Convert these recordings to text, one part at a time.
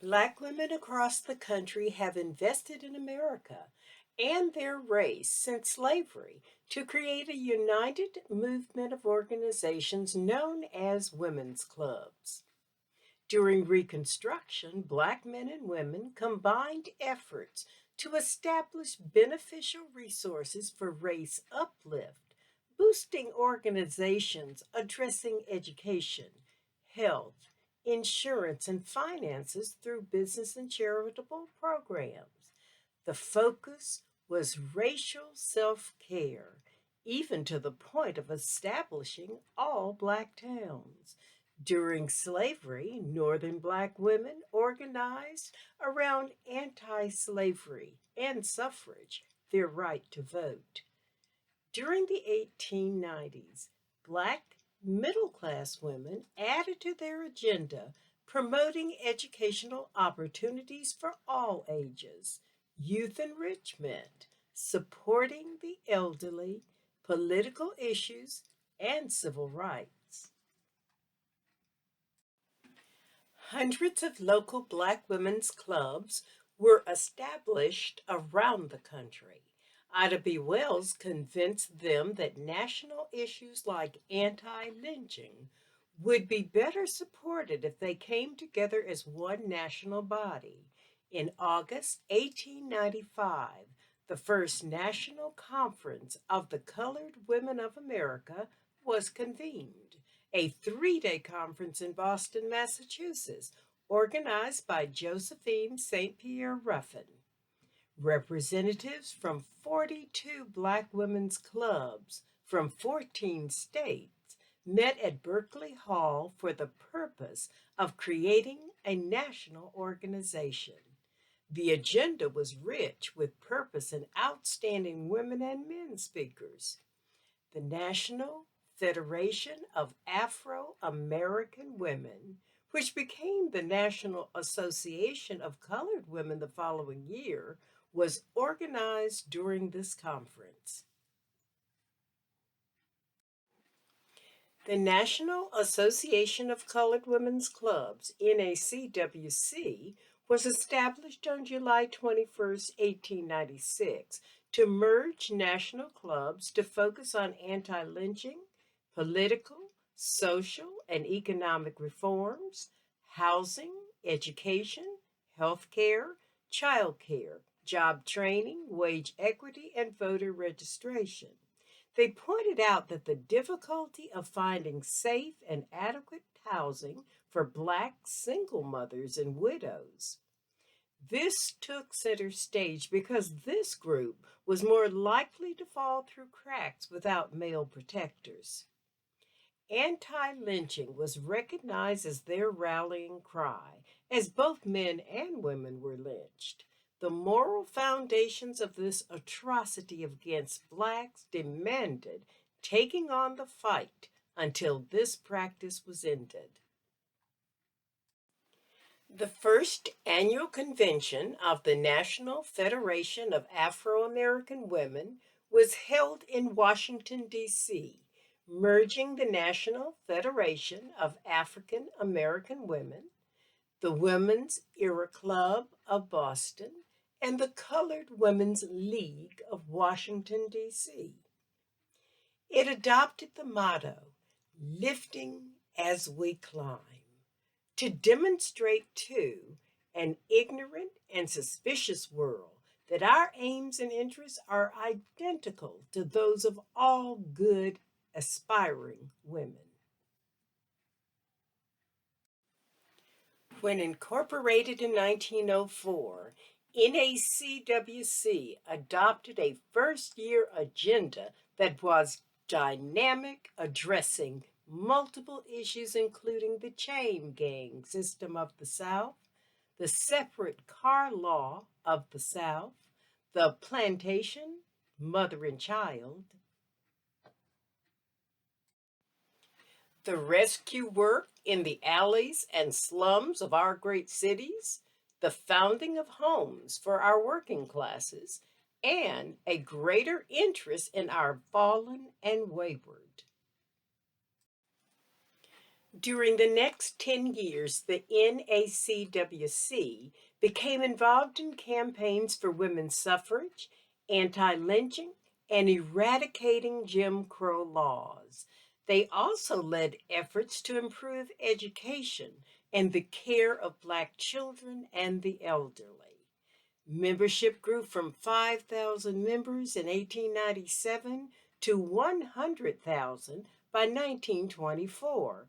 Black women across the country have invested in America and their race since slavery to create a united movement of organizations known as women's clubs. During Reconstruction, Black men and women combined efforts to establish beneficial resources for race uplift, boosting organizations addressing education, health, insurance, and finances through business and charitable programs. The focus was racial self care, even to the point of establishing all Black towns. During slavery, Northern Black women organized around anti slavery and suffrage, their right to vote. During the 1890s, Black middle class women added to their agenda promoting educational opportunities for all ages, youth enrichment, supporting the elderly, political issues, and civil rights. Hundreds of local Black women's clubs were established around the country. Ida B. Wells convinced them that national issues like anti lynching would be better supported if they came together as one national body. In August 1895, the first National Conference of the Colored Women of America was convened, a 3-day conference in Boston, Massachusetts, organized by Josephine St. Pierre Ruffin. Representatives from 42 Black women's clubs from 14 states met at Berkeley Hall for the purpose of creating a national organization. The agenda was rich with purpose and outstanding women and men speakers. The National Federation of Afro American Women, which became the National Association of Colored Women the following year, was organized during this conference. The National Association of Colored Women's Clubs, NACWC, was established on July 21, 1896, to merge national clubs to focus on anti lynching, political, social, and economic reforms, housing, education, health care, child care, job training, wage equity, and voter registration. They pointed out that the difficulty of finding safe and adequate housing for Black single mothers and widows. This took center stage because this group was more likely to fall through cracks without male protectors. Anti lynching was recognized as their rallying cry, as both men and women were lynched. The moral foundations of this atrocity against Blacks demanded taking on the fight until this practice was ended. The first annual convention of the National Federation of Afro American Women was held in Washington, D.C., merging the National Federation of African American Women, the Women's Era Club of Boston, and the Colored Women's League of Washington, D.C. It adopted the motto, "Lifting as we climb," to demonstrate to an ignorant and suspicious world that our aims and interests are identical to those of all good, aspiring women. When incorporated in 1904, NACWC adopted a first year agenda that was dynamic, addressing multiple issues, including the chain gang system of the South, the separate car law of the South, the plantation, mother and child, the rescue work in the alleys and slums of our great cities, the founding of homes for our working classes, and a greater interest in our fallen and wayward. During the next 10 years, the NACWC became involved in campaigns for women's suffrage, anti lynching, and eradicating Jim Crow laws. They also led efforts to improve education and the care of Black children and the elderly. Membership grew from 5,000 members in 1897 to 100,000 by 1924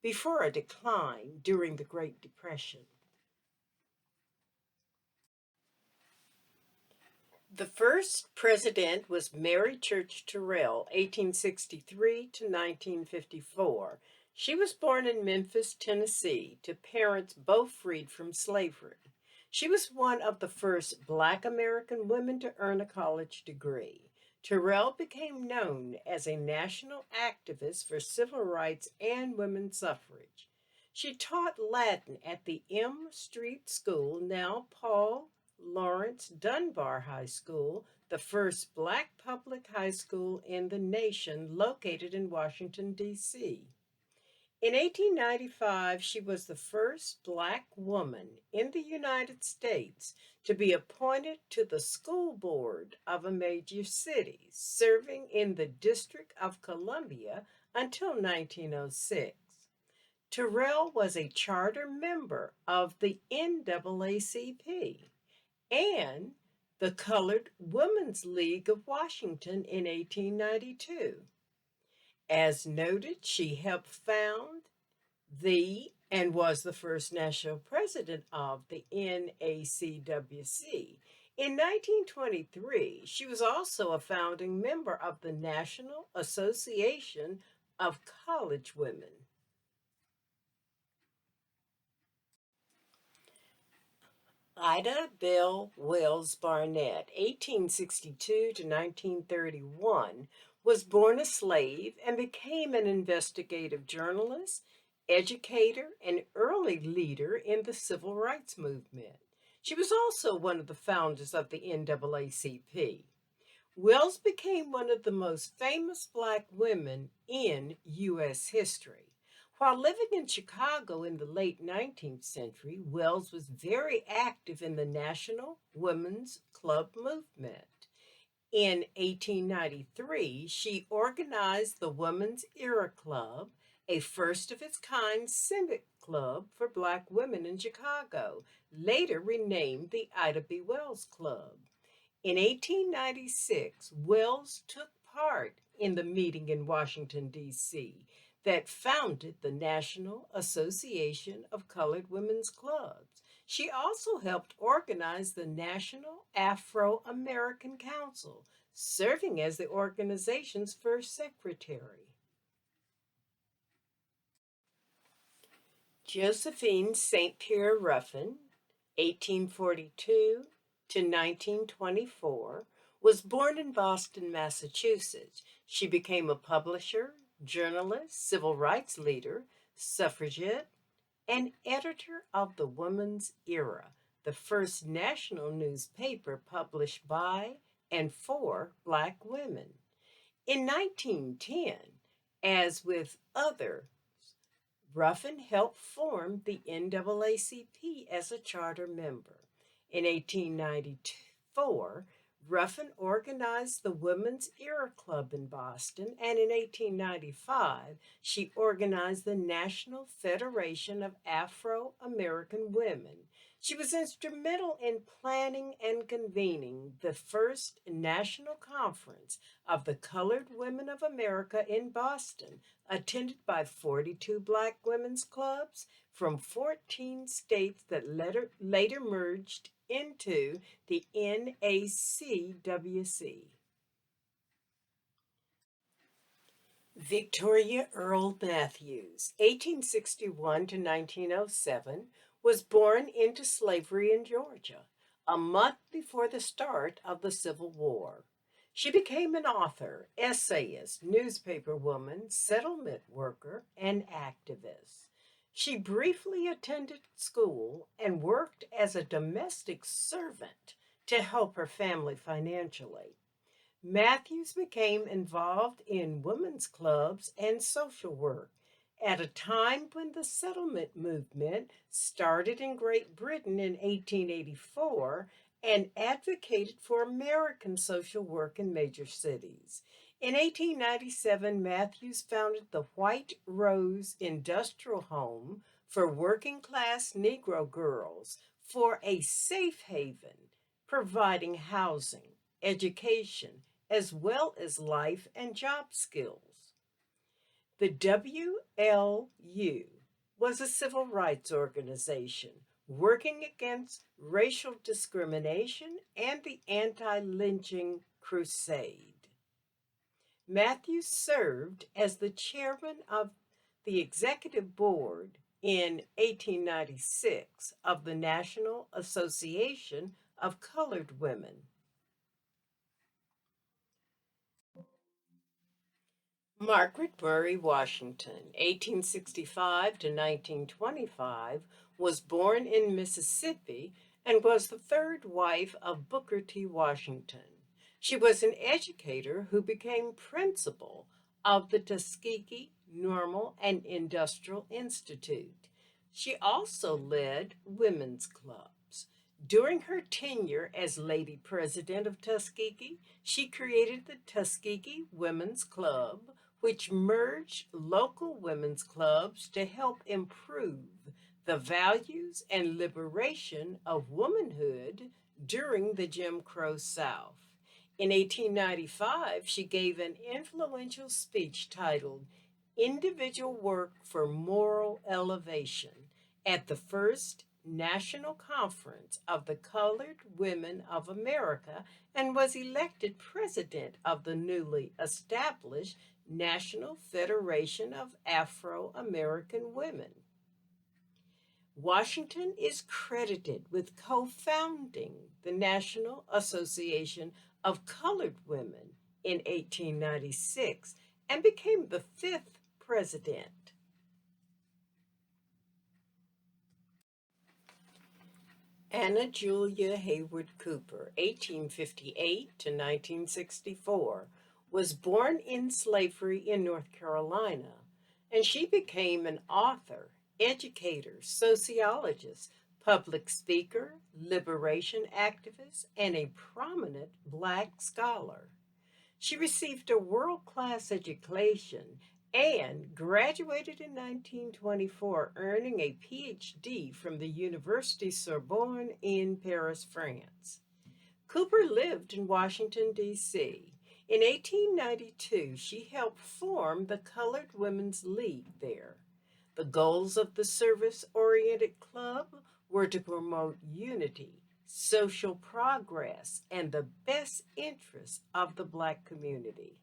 before a decline during the Great Depression. The first president was Mary Church Terrell, 1863 to 1954. She was born in Memphis, Tennessee, to parents both freed from slavery. She was one of the first Black American women to earn a college degree. Terrell became known as a national activist for civil rights and women's suffrage. She taught Latin at the M Street School, now Paul Lawrence Dunbar High School, the first Black public high school in the nation located in Washington, D.C. In 1895, she was the first Black woman in the United States to be appointed to the school board of a major city, serving in the District of Columbia until 1906. Terrell was a charter member of the NAACP and the Colored Women's League of Washington in 1892. As noted, she helped found the and was the first national president of the NACWC. In 1923, she was also a founding member of the National Association of College Women. Ida Bell Wells Barnett, 1862 to 1931, was born a slave and became an investigative journalist, educator, and early leader in the civil rights movement. She was also one of the founders of the NAACP. Wells became one of the most famous Black women in U.S. history. While living in Chicago in the late 19th century, Wells was very active in the National Women's Club movement. In 1893, she organized the Women's Era Club, a first of its kind civic club for Black women in Chicago, later renamed the Ida B. Wells Club. In 1896, Wells took part in the meeting in Washington, D.C., that founded the National Association of Colored Women's Clubs. She also helped organize the National Afro American Council, serving as the organization's first secretary. Josephine St. Pierre Ruffin, 1842 to 1924, was born in Boston, Massachusetts. She became a publisher, journalist, civil rights leader, suffragette, and editor of the Woman's Era, the first national newspaper published by and for Black women. In 1910, as with other Ruffin helped form the NAACP as a charter member. In 1894, Ruffin organized the Women's Era Club in Boston, and in 1895, she organized the National Federation of Afro American Women. She was instrumental in planning and convening the first national conference of the Colored Women of America in Boston, attended by 42 Black women's clubs from 14 states that later merged into the NACWC. Victoria Earle Matthews, 1861 to 1907, was born into slavery in Georgia, a month before the start of the Civil War. She became an author, essayist, newspaper woman, settlement worker, and activist. She briefly attended school and worked as a domestic servant to help her family financially. Matthews became involved in women's clubs and social work. At a time when the settlement movement started in Great Britain in 1884 and advocated for American social work in major cities. In 1897, Matthews founded the White Rose Industrial Home for working class Negro girls for a safe haven, providing housing, education, as well as life and job skills. The WLU was a civil rights organization working against racial discrimination and the anti lynching crusade. Matthews served as the chairman of the executive board in 1896 of the National Association of Colored Women. Margaret Murray Washington, 1865 to 1925, was born in Mississippi and was the third wife of Booker T. Washington. She was an educator who became principal of the Tuskegee Normal and Industrial Institute. She also led women's clubs. During her tenure as Lady President of Tuskegee, she created the Tuskegee Women's Club, which merged local women's clubs to help improve the values and liberation of womanhood during the Jim Crow South. In 1895, she gave an influential speech titled Individual Work for Moral Elevation at the first National Conference of the Colored Women of America and was elected president of the newly established National Federation of Afro American Women. Washington is credited with co founding the National Association of Colored Women in 1896 and became the fifth president. Anna Julia Hayward Cooper, 1858 to 1964, was born in slavery in North Carolina, and she became an author, educator, sociologist, public speaker, liberation activist, and a prominent Black scholar. She received a world class education and graduated in 1924, earning a PhD from the University Sorbonne in Paris, France. Cooper lived in Washington, D.C. In 1892, she helped form the Colored Women's League there. The goals of the service oriented club were to promote unity, social progress, and the best interests of the Black community.